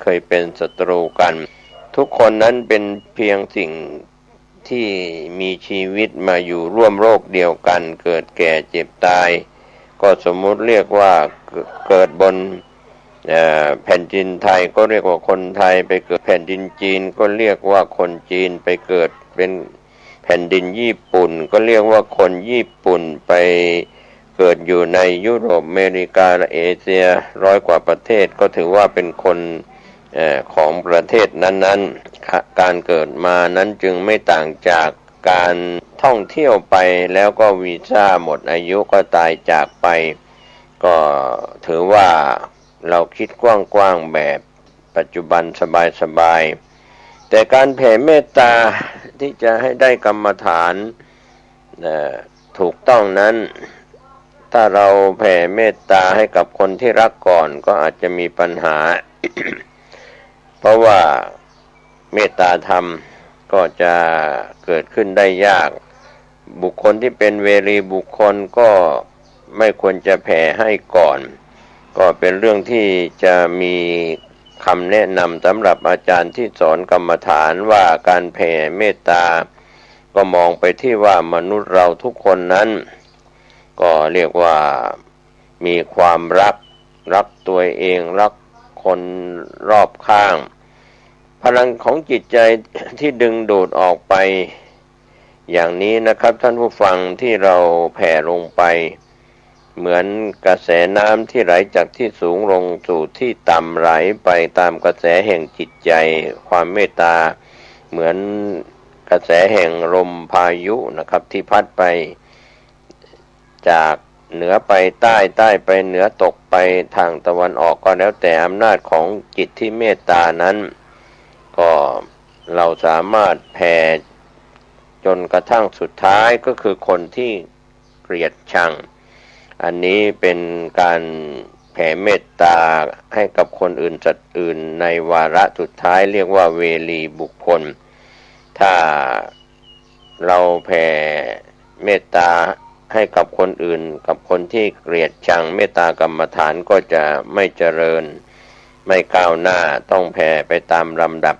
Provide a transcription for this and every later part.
เคยเป็นศัตรูกันทุกคนนั้นเป็นเพียงสิ่งที่มีชีวิตมาอยู่ร่วมโลกเดียวกันเกิดแก่เจ็บตายก็สมมุติเรียกว่าเกิดบนแผ่นดินไทยก็เรียกว่าคนไทยไปเกิดแผ่นดินจีนก็เรียกว่าคนจีนไปเกิดเป็นแผ่นดินญี่ปุ่นก็เรียกว่าคนญี่ปุ่นไปเกิดอยู่ในยุโรปอเมริกาและเอเชีย100 กว่าประเทศก็ถือว่าเป็นคนของประเทศนั้นๆการเกิดมานั้นจึงไม่ต่างจากการท่องเที่ยวไปแล้วก็วีซ่าหมดอายุก็ตายจากไปก็ถือว่าเราคิดกว้างๆแบบปัจจุบันสบายๆแต่การแผ่เมตตาที่จะให้ได้กรรมฐานถูกต้องนั้นถ้าเราแผ่เมตตาให้กับคนที่รักก่อนก็อาจจะมีปัญหา เพราะว่าเมตตาธรรมก็จะเกิดขึ้นได้ยากบุคคลที่เป็นเวรีบุคคลก็ไม่ควรจะแผ่ให้ก่อนก็เป็นเรื่องที่จะมีคำแนะนำสำหรับอาจารย์ที่สอนกรรมฐานว่าการแผ่เมตตาก็มองไปที่ว่ามนุษย์เราทุกคนนั้นก็เรียกว่ามีความรักตัวเองรักคนรอบข้างพลังของจิตใจที่ดึงดูดออกไปอย่างนี้นะครับท่านผู้ฟังที่เราแผ่ลงไปเหมือนกระแสน้ำที่ไหลจากที่สูงลงสู่ที่ต่ำไหลไปตามกระแสแห่งจิตใจความเมตตาเหมือนกระแสแห่งลมพายุนะครับที่พัดไปจากเหนือไปใต้ไปเหนือตกไปทางตะวันออกก็แล้วแต่อำนาจของจิตที่เมตตานั้นก็เราสามารถแผ่จนกระทั่งสุดท้ายก็คือคนที่เกลียดชังอันนี้เป็นการแผ่เมตตาให้กับคนอื่นสัตว์อื่นในวาระสุดท้ายเรียกว่าเวรีบุคคลถ้าเราแผ่เมตตาให้กับคนอื่นกับคนที่เกลียดชังเมตตากรรมฐานก็จะไม่เจริญไม่ก้าวหน้าต้องแผ่ไปตามลำดับ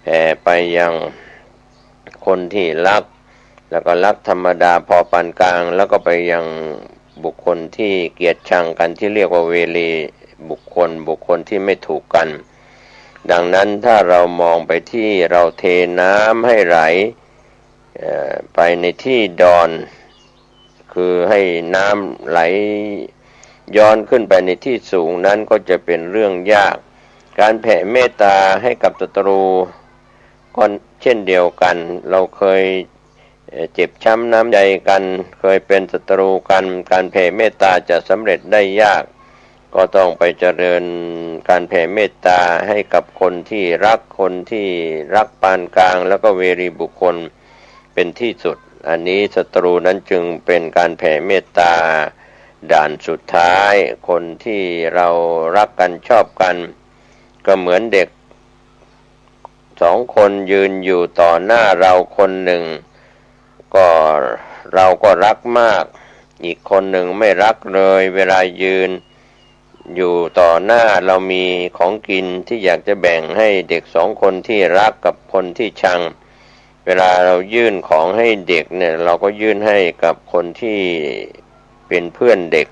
แผ่ไปยังคนที่รักแล้วก็รักธรรมดาพอปานกลางแล้วก็ไปยังบุคคลที่เกลียดชังกันที่เรียกว่าเวรีบุคคลที่ไม่ถูกกันดังนั้นถ้าเรามองไปที่เราเทน้ำให้ไหลไปในที่ดอนคือให้น้ำไหลย้อนขึ้นไปในที่สูงนั้นก็จะเป็นเรื่องยากการแผ่เมตตาให้กับศัตรูก็เช่นเดียวกันเราเคยเจ็บช้ำน้ำใจกันเคยเป็นศัตรูกันการแผ่เมตตาจะสำเร็จได้ยากก็ต้องไปเจริญการแผ่เมตตาให้กับคนที่รักปานกลางแล้วก็เวรีบุคคลเป็นที่สุดอันนี้ศัตรูนั้นจึงเป็นการแผ่เมตตาด่านสุดท้ายคนที่เรารักกันชอบกันก็เหมือนเด็ก2 คนยืนอยู่ต่อหน้าเราคนหนึ่งก็เราก็รักมากอีกคนหนึ่งไม่รักเลยเวลายืนอยู่ต่อหน้าเรามีของกินที่อยากจะแบ่งให้เด็ก2 คนที่รักกับคนที่ชังเวลาเรายื่นของให้เด็กเนี่ยเราก็ยื่นให้กับคนที่เป็นเพื่อนเด็ก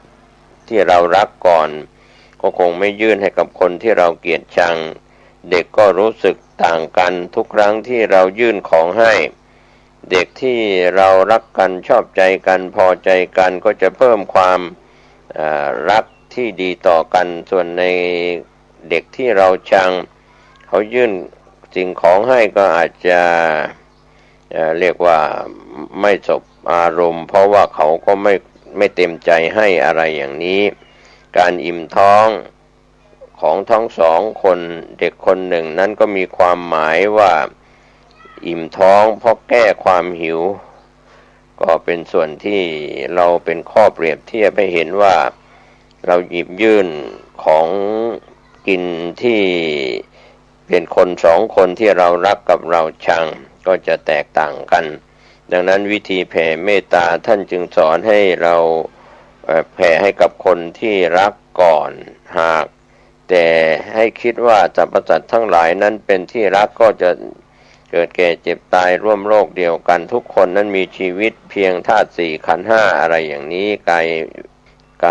ที่เรารักก่อนก็คงไม่ยื่นให้กับคนที่เราเกลียดชังเด็กก็รู้สึกต่างกันทุกครั้งที่เรายื่นของให้เด็กที่เรารักกันชอบใจกันพอใจกันก็จะเพิ่มความรักที่ดีต่อกันส่วนในเด็กที่เราชังเขายื่นสิ่งของให้ก็อาจจะเรียกว่าไม่สบอารมณ์เพราะว่าเขาก็ไม่เต็มใจให้อะไรอย่างนี้การอิ่มท้องของทั้ง2 คนเด็กคนหนึ่งนั้นก็มีความหมายว่าอิ่มท้องเพราะแก้ความหิวก็เป็นส่วนที่เราเป็นข้อเปรียบเทียบให้เห็นว่าเราหยิบยื่นของกินที่เป็นคน2 คนที่เรารักกับเราชังก็จะแตกต่างกันดังนั้นวิธีแผ่เมตตาท่านจึงสอนให้เราแผ่ให้กับคนที่รักก่อนหาก แต่ให้คิดว่าสรรพสัตว์ทั้งหลายนั้นเป็นที่รักก็จะเกิดแก่เจ็บตายร่วมโลกเดียวกันทุกคนนั้นมีชีวิตเพียงธาตุสี่ขันธ์ห้าอะไรอย่างนี้ก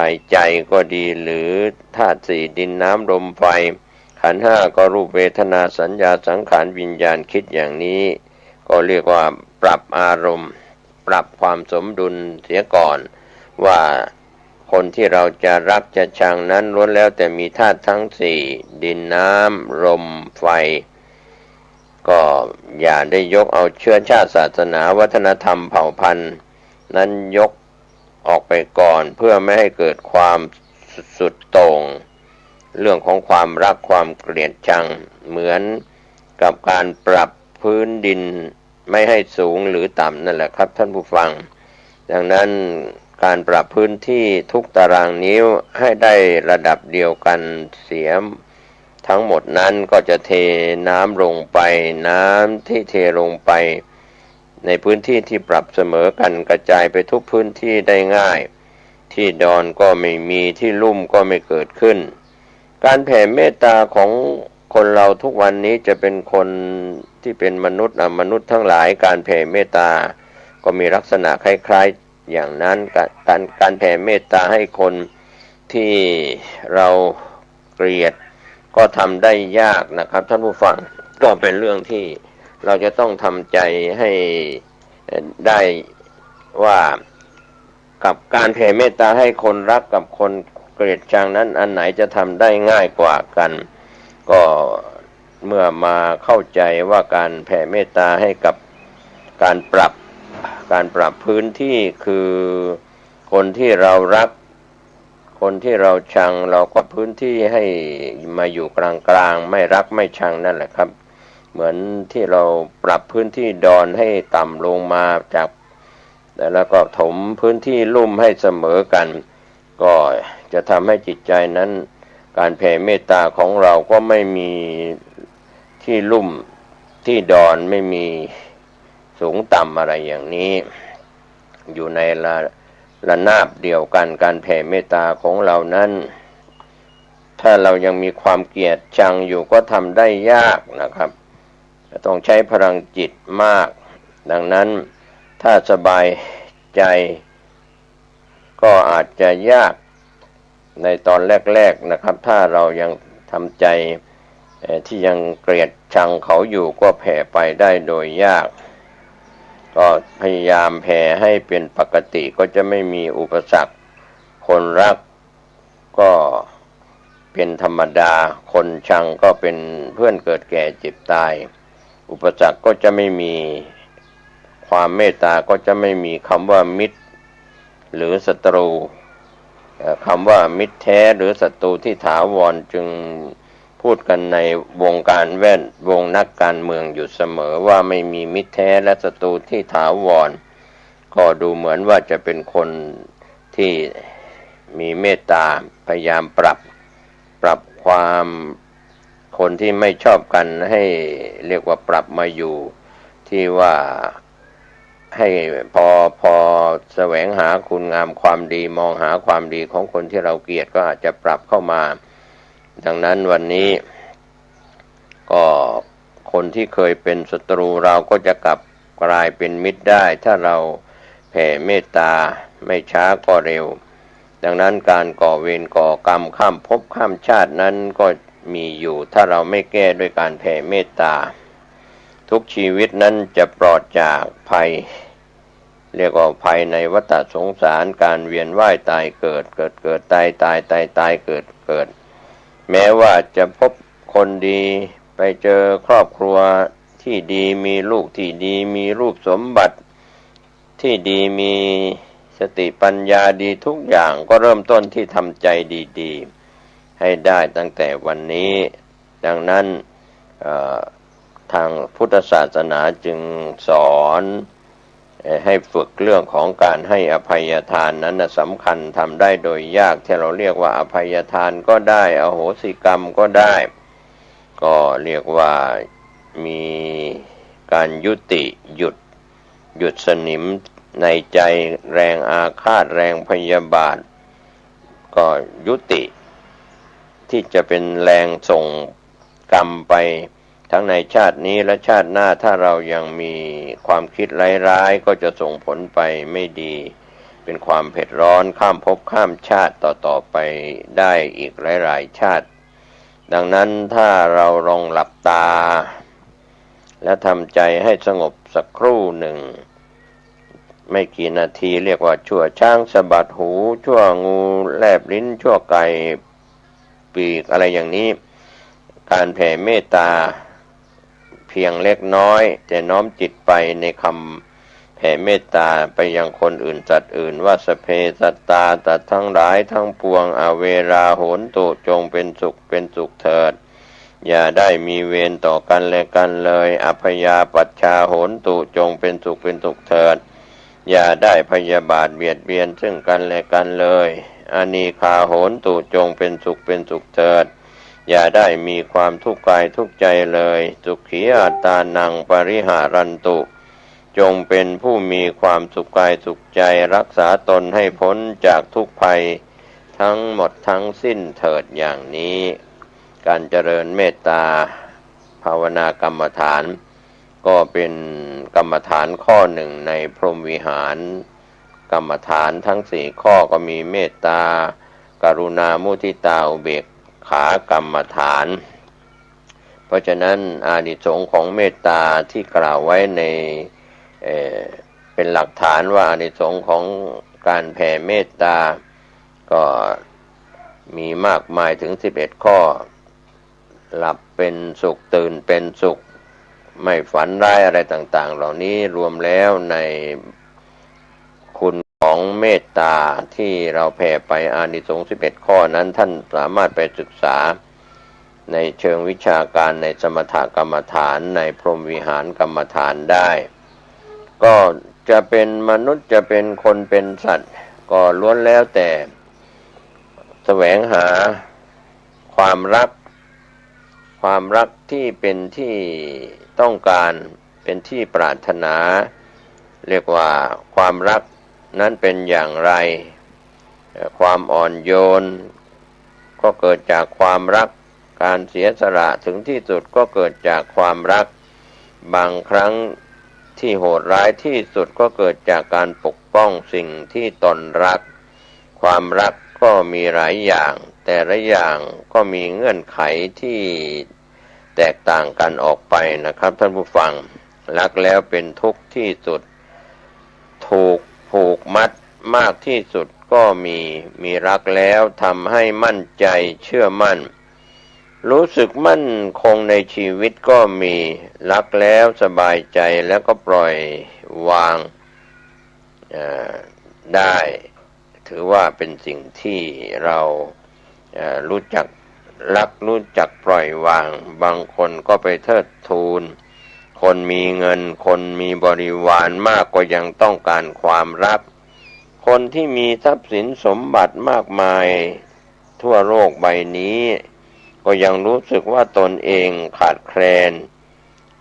ายใจก็ดีหรือธาตุสี่ดินน้ำลมไฟขันธ์ห้าก็รูปเวทนาสัญญาสังขารวิญญาณคิดอย่างนี้ก็เรียกว่าปรับอารมณ์ปรับความสมดุลเสียก่อนว่าคนที่เราจะรักจะชังนั้นล้วนแล้วแต่มีธาตุทั้งสี่ดินน้ำลมไฟก็อย่าได้ยกเอาเชื้อชาติศาสนาวัฒนธรรมเผ่าพันธุ์นั้นยกออกไปก่อนเพื่อไม่ให้เกิดความสุดโต่งเรื่องของความรักความเกลียดชังเหมือนกับการปรับพื้นดินไม่ให้สูงหรือต่ำนั่นแหละครับท่านผู้ฟังดังนั้นการปรับพื้นที่ทุกตารางนิ้วให้ได้ระดับเดียวกันเสียทั้งหมดนั้นก็จะเทน้ำลงไปน้ำที่เทลงไปในพื้นที่ที่ปรับเสมอกันกระจายไปทุกพื้นที่ได้ง่ายที่ดอนก็ไม่มีที่ลุ่มก็ไม่เกิดขึ้นการแผ่เมตตาของคนเราทุกวันนี้จะเป็นคนที่เป็นมนุษย์ทั้งหลายการแผ่เมตตาก็มีลักษณะคล้ายๆอย่างนั้นการแผ่เมตตาให้คนที่เราเกลียดก็ทำได้ยากนะครับท่านผู้ฟังก็เป็นเรื่องที่เราจะต้องทำใจให้ได้ว่ากับการแผ่เมตตาให้คนรักกับคนเกลียดชังนั้นอันไหนจะทำได้ง่ายกว่ากันก็เมื่อมาเข้าใจว่าการแผ่เมตตาให้กับการปรับพื้นที่คือคนที่เรารักคนที่เราชังเราก็พื้นที่ให้มาอยู่กลางๆไม่รักไม่ชังนั่นแหละครับเหมือนที่เราปรับพื้นที่ดอนให้ต่ำลงมาจากแล้วก็ถมพื้นที่ลุ่มให้เสมอกันก็จะทำให้จิตใจนั้นการแผ่เมตตาของเราก็ไม่มีที่ลุ่มที่ดอนไม่มีสูงต่ำอะไรอย่างนี้อยู่ในระนาบเดียวกันการแผ่เมตตาของเรานั้นถ้าเรายังมีความเกลียดชังอยู่ก็ทำได้ยากนะครับต้องใช้พลังจิตมากดังนั้นถ้าสบายใจก็อาจจะยากในตอนแรกๆนะครับถ้าเรายังทำใจที่ยังเกลียดชังเขาอยู่ก็แผ่ไปได้โดยยากก็พยายามแผ่ให้เป็นปกติก็จะไม่มีอุปสรรคคนรักก็เป็นธรรมดาคนชังก็เป็นเพื่อนเกิดแก่เจ็บตายอุปสรรคก็จะไม่มีความเมตตาก็จะไม่มีคำว่ามิตรหรือศัตรูคำว่ามิตรแท้หรือศัตรูที่ถาวรจึงพูดกันในวงการแวดวงนักการเมืองอยู่เสมอว่าไม่มีมิตรแท้และศัตรูที่ถาวรก็ดูเหมือนว่าจะเป็นคนที่มีเมตตาพยายามปรับความคนที่ไม่ชอบกันให้เรียกว่าปรับมาอยู่ที่ว่าให้พอแสวงหาคุณงามความดีมองหาความดีของคนที่เราเกลียดก็อาจจะปรับเข้ามาดังนั้นวันนี้ก็คนที่เคยเป็นศัตรูเราก็จะกลับกลายเป็นมิตรได้ถ้าเราแผ่เมตตาไม่ช้าก็เร็วดังนั้นการก่อเวรก่อกรรมข้ามภพข้ามชาตินั้นก็มีอยู่ถ้าเราไม่แก้ด้วยการแผ่เมตตาทุกชีวิตนั้นจะปลอดจากภัยเรียกว่าภัยในวัฏสงสารการเวียนว่ายตายเกิดตายเกิดแม้ว่าจะพบคนดีไปเจอครอบครัวที่ดีมีลูกที่ดีมีรูปสมบัติที่ดีมีสติปัญญาดีทุกอย่างก็เริ่มต้นที่ทำใจดีๆให้ได้ตั้งแต่วันนี้ดังนั้นทางพุทธศาสนาจึงสอนให้ฝึกเรื่องของการให้อภัยทานนั้นสำคัญทำได้โดยยากที่เราเรียกว่าอภัยทานก็ได้อโหสิกรรมก็ได้ก็เรียกว่ามีการยุติหยุดสนิมในใจแรงอาฆาตแรงพยาบาทก็ยุติ ที่จะเป็นแรงส่งกรรมไปทั้งในชาตินี้และชาติหน้าถ้าเรายังมีความคิดร้ายๆก็จะส่งผลไปไม่ดีเป็นความเผ็ดร้อนข้ามภพข้ามชาติต่อไปได้อีกหลายๆชาติดังนั้นถ้าเราลองหลับตาและทำใจให้สงบสักครู่หนึ่งไม่กี่นาทีเรียกว่าชั่วช้างสะบัดหูชั่วงูแลบลิ้นชั่วไก่ปีกอะไรอย่างนี้การแผ่เมตตาเพียงเล็กน้อยแต่น้อมจิตไปในคำแผ่เมตตาไปยังคนอื่นสัตว์อื่นว่าสพเพสัตตาสัตว์ทั้งหลายทั้งปวงอเวราโหนตุจงเป็นสุขเถิดอย่าได้มีเวรต่อกันและกันเลยอัพยาปัชชาโหนตุจงเป็นสุขเถิดอย่าได้พยาบาทเบียดเบียนซึ่งกันและกันเลยอานีคาโหนตุจงเป็นสุขเถิดอย่าได้มีความทุกข์กายทุกข์ใจเลยสุขีอัตตานังปริหารันตุจงเป็นผู้มีความสุขกายสุขใจรักษาตนให้พ้นจากทุกภัยทั้งหมดทั้งสิ้นเถิดอย่างนี้การเจริญเมตตาภาวนากรรมฐานก็เป็นกรรมฐานข้อหนึ่งในพรหมวิหารกรรมฐานทั้งสี่ข้อก็มีเมตตากรุณามุทิตาอุเบกขากรรมฐานเพราะฉะนั้นอานิสงส์ของเมตตาที่กล่าวไว้ในเป็นหลักฐานว่าอานิสงส์ของการแผ่เมตตาก็มีมากมายถึง11ข้อหลับเป็นสุขตื่นเป็นสุขไม่ฝันร้ายอะไรต่างๆเหล่านี้รวมแล้วในคุณของเมตตาที่เราแผ่ไปอานิสงส์11ข้อนั้นท่านสามารถไปศึกษาในเชิงวิชาการในสมถกรรมฐานในพรหมวิหารกรรมฐานได้ก็จะเป็นมนุษย์จะเป็นคนเป็นสัตว์ก็ล้วนแล้วแต่แสวงหาความรักที่เป็นที่ต้องการเป็นที่ปรารถนาเรียกว่าความรักนั้นเป็นอย่างไรความอ่อนโยนก็เกิดจากความรักการเสียสละถึงที่สุดก็เกิดจากความรักบางครั้งที่โหดร้ายที่สุดก็เกิดจากการปกป้องสิ่งที่ตนรักความรักก็มีหลายอย่างแต่ละอย่างก็มีเงื่อนไขที่แตกต่างกันออกไปนะครับท่านผู้ฟังรักแล้วเป็นทุกข์ที่สุดถูกผูกมัดมากที่สุดก็มีรักแล้วทำให้มั่นใจเชื่อมั่นรู้สึกมั่นคงในชีวิตก็มีรักแล้วสบายใจแล้วก็ปล่อยวางได้ถือว่าเป็นสิ่งที่เรารู้จักรักรู้จักปล่อยวางบางคนก็ไปเทิดทูนคนมีเงินคนมีบริวารมากก็ยังต้องการความรักคนที่มีทรัพย์สินสมบัติมากมายทั่วโลกใบนี้ก็ยังรู้สึกว่าตนเองขาดแคลน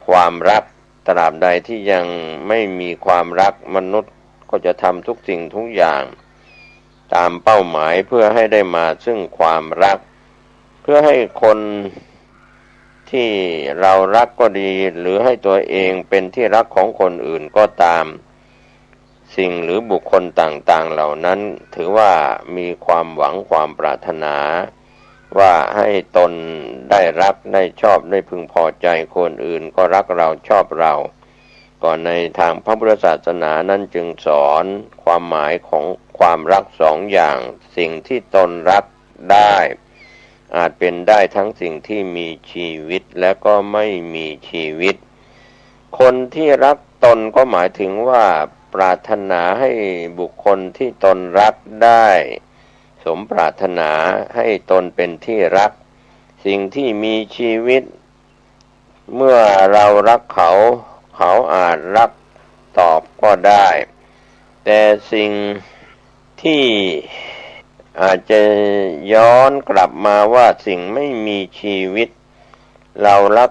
ความรักตราบใดที่ยังไม่มีความรักมนุษย์ก็จะทำทุกสิ่งทุกอย่างตามเป้าหมายเพื่อให้ได้มาซึ่งความรักเพื่อให้คนที่เรารักก็ดีหรือให้ตัวเองเป็นที่รักของคนอื่นก็ตามสิ่งหรือบุคคลต่างๆเหล่านั้นถือว่ามีความหวังความปรารถนาว่าให้ตนได้รักได้ชอบได้พึงพอใจคนอื่นก็รักเราชอบเราก่อนในทางพระพุทธศาสนานั้นจึงสอนความหมายของความรักสองอย่างสิ่งที่ตนรักได้อาจเป็นได้ทั้งสิ่งที่มีชีวิตและก็ไม่มีชีวิตคนที่รักตนก็หมายถึงว่าปรารถนาให้บุคคลที่ตนรักได้สมปรารถนาให้ตนเป็นที่รักสิ่งที่มีชีวิตเมื่อเรารักเขาอาจรักตอบก็ได้แต่สิ่งที่อาจจะย้อนกลับมาว่าสิ่งไม่มีชีวิตเรารัก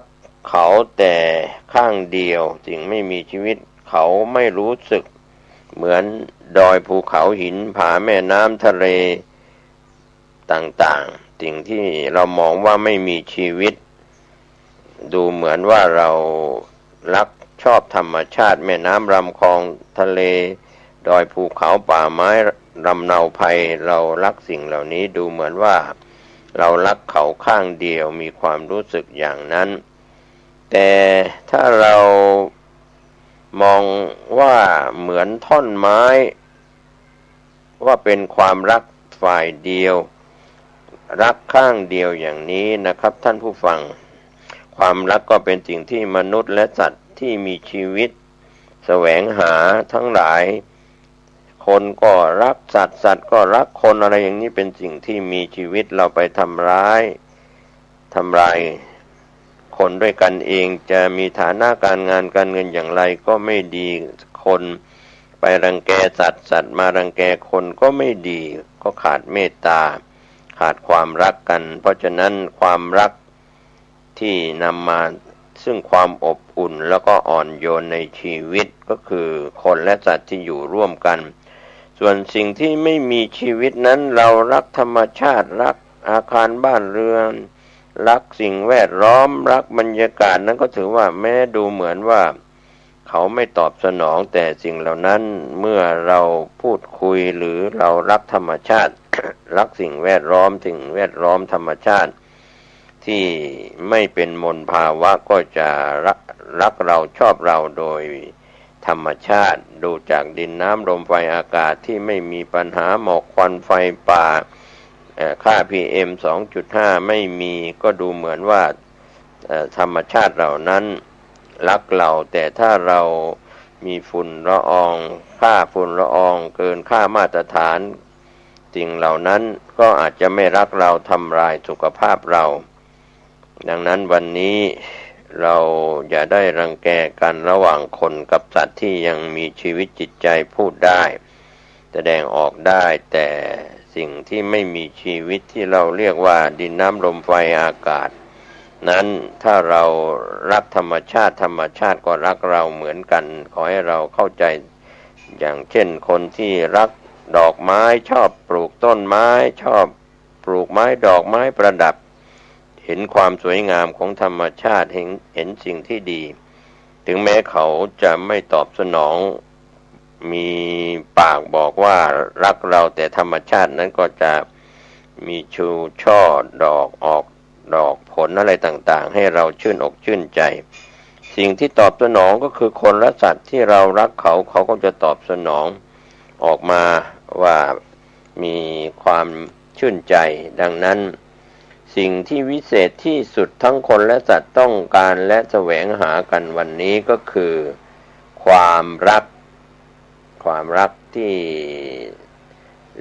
เขาแต่ข้างเดียวสิ่งไม่มีชีวิตเขาไม่รู้สึกเหมือนดอยภูเขาหินผาแม่น้ำทะเลต่าง สิ่งที่เรามองว่าไม่มีชีวิตดูเหมือนว่าเรารักชอบธรรมชาติแม่น้ำลำคลองทะเลดอยภูเขาป่าไม้ลำเนาภัยเรารักสิ่งเหล่านี้ดูเหมือนว่าเรารักเขาข้างเดียวมีความรู้สึกอย่างนั้นแต่ถ้าเรามองว่าเหมือนท่อนไม้ว่าเป็นความรักฝ่ายเดียวรักข้างเดียวอย่างนี้นะครับท่านผู้ฟังความรักก็เป็นสิ่งที่มนุษย์และสัตว์ที่มีชีวิตแสวงหาทั้งหลายคนก็รักสัตว์สัตว์ก็รักคนอะไรอย่างนี้เป็นสิ่งที่มีชีวิตเราไปทำร้ายทำลายคนด้วยกันเองจะมีฐานะการงานการเงินอย่างไรก็ไม่ดีคนไปรังแกสัตว์สัตว์มารังแกคนก็ไม่ดีก็ขาดเมตตาขาดความรักกันเพราะฉะนั้นความรักที่นำมาซึ่งความอบอุ่นแล้วก็อ่อนโยนในชีวิตก็คือคนและสัตว์ที่อยู่ร่วมกันส่วนสิ่งที่ไม่มีชีวิตนั้นเรารักธรรมชาติรักอาคารบ้านเรือนรักสิ่งแวดล้อมรักบรรยากาศนั้นก็ถือว่าแม้ดูเหมือนว่าเขาไม่ตอบสนองแต่สิ่งเหล่านั้นเมื่อเราพูดคุยหรือเรารักธรรมชาติ รักสิ่งแวดล้อมธรรมชาติที่ไม่เป็นมลภาวะก็จะรักเราชอบเราโดยธรรมชาติดูจากดินน้ำลมไฟอากาศที่ไม่มีปัญหาหมอกควันไฟป่าค่า PM 2.5 ไม่มีก็ดูเหมือนว่าธรรมชาติเหล่านั้นรักเราแต่ถ้าเรามีฝุ่นละอองค่าฝุ่นละอองเกินค่ามาตรฐานสิ่งเหล่านั้นก็อาจจะไม่รักเราทำลายสุขภาพเราดังนั้นวันนี้เราอย่าได้รังแกกันระหว่างคนกับสัตว์ที่ยังมีชีวิตจิตใจพูดได้แสดงออกได้แต่สิ่งที่ไม่มีชีวิตที่เราเรียกว่าดินน้ำลมไฟอากาศนั้นถ้าเรารักธรรมชาติก็รักเราเหมือนกันขอให้เราเข้าใจอย่างเช่นคนที่รักดอกไม้ชอบปลูกต้นไม้ชอบปลูกไม้ดอกไม้ประดับเห็นความสวยงามของธรรมชาติเห็นสิ่งที่ดีถึงแม้เขาจะไม่ตอบสนองมีปากบอกว่ารักเราแต่ธรรมชาตินั้นก็จะมีชูช่อดอกออกดอกผลอะไรต่างๆให้เราชื่นอกชื่นใจสิ่งที่ตอบสนองก็คือคนและสัตว์ที่เรารักเขาก็จะตอบสนองออกมาว่ามีความชื่นใจดังนั้นสิ่งที่วิเศษที่สุดทั้งคนและสัตว์ต้องการและแสวงหากันวันนี้ก็คือความรักที่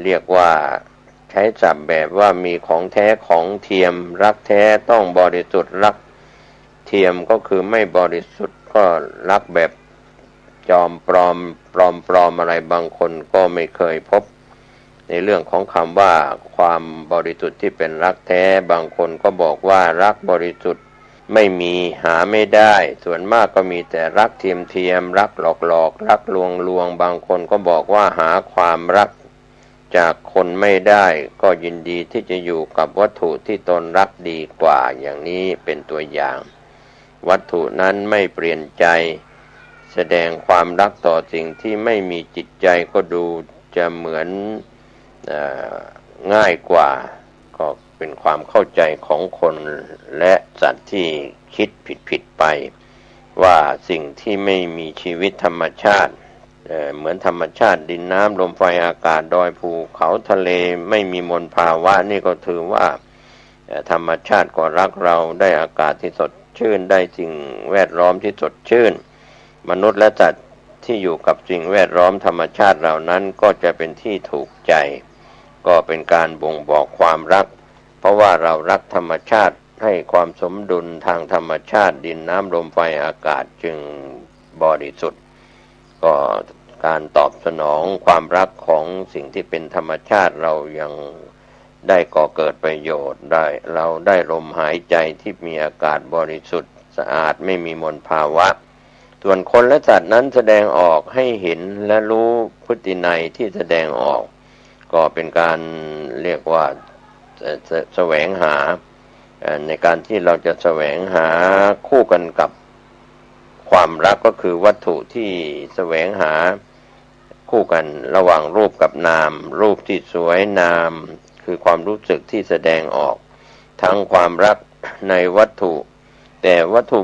เรียกว่าใช้ศัพท์แบบว่ามีของแท้ของเทียมรักแท้ต้องบริสุทธิ์รักเทียมก็คือไม่บริสุทธิ์ก็รักแบบจอมปลอมอะไรบางคนก็ไม่เคยพบในเรื่องของคำว่าความบริสุทธิ์ที่เป็นรักแท้บางคนก็บอกว่ารักบริสุทธิ์ไม่มีหาไม่ได้ส่วนมากก็มีแต่รักเทียมรักหลอกรักลวงบางคนก็บอกว่าหาความรักจากคนไม่ได้ก็ยินดีที่จะอยู่กับวัตถุที่ตนรักดีกว่าอย่างนี้เป็นตัวอย่างวัตถุนั้นไม่เปลี่ยนใจแสดงความรักต่อสิ่งที่ไม่มีจิตใจก็ดูจะเหมือนง่ายกว่าก็เป็นความเข้าใจของคนและสัตว์ที่คิดผิดไปว่าสิ่งที่ไม่มีชีวิตธรรมชาติเหมือนธรรมชาติดินน้ำลมไฟอากาศดอยภูเขาทะเลไม่มีมลภาวะนี่ก็ถือว่าธรรมชาติก็รักเราได้อากาศที่สดชื่นได้สิ่งแวดล้อมที่สดชื่นมนุษย์และสัตว์ที่อยู่กับสิ่งแวดล้อมธรรมชาติเหล่านั้นก็จะเป็นที่ถูกใจก็เป็นการบ่งบอกความรักเพราะว่าเรารักธรรมชาติให้ความสมดุลทางธรรมชาติดินน้ำลมไฟอากาศจึงบริสุทธิ์ก็การตอบสนองความรักของสิ่งที่เป็นธรรมชาติเรายังได้ก่อเกิดประโยชน์ได้เราได้ลมหายใจที่มีอากาศบริสุทธิ์สะอาดไม่มีมลภาวะส่วนคนและสัตว์นั้นแสดงออกให้เห็นและรู้พฤตินัยที่แสดงออกก็เป็นการเรียกว่า แสวงหาในการที่เราจะแสวงหาคู่กันกับความรักก็คือวัตถุที่แสวงหาคู่กันระหว่างรูปกับนามรูปที่สวยนามคือความรู้สึกที่แสดงออกทั้งความรักในวัตถุแต่วัตถุ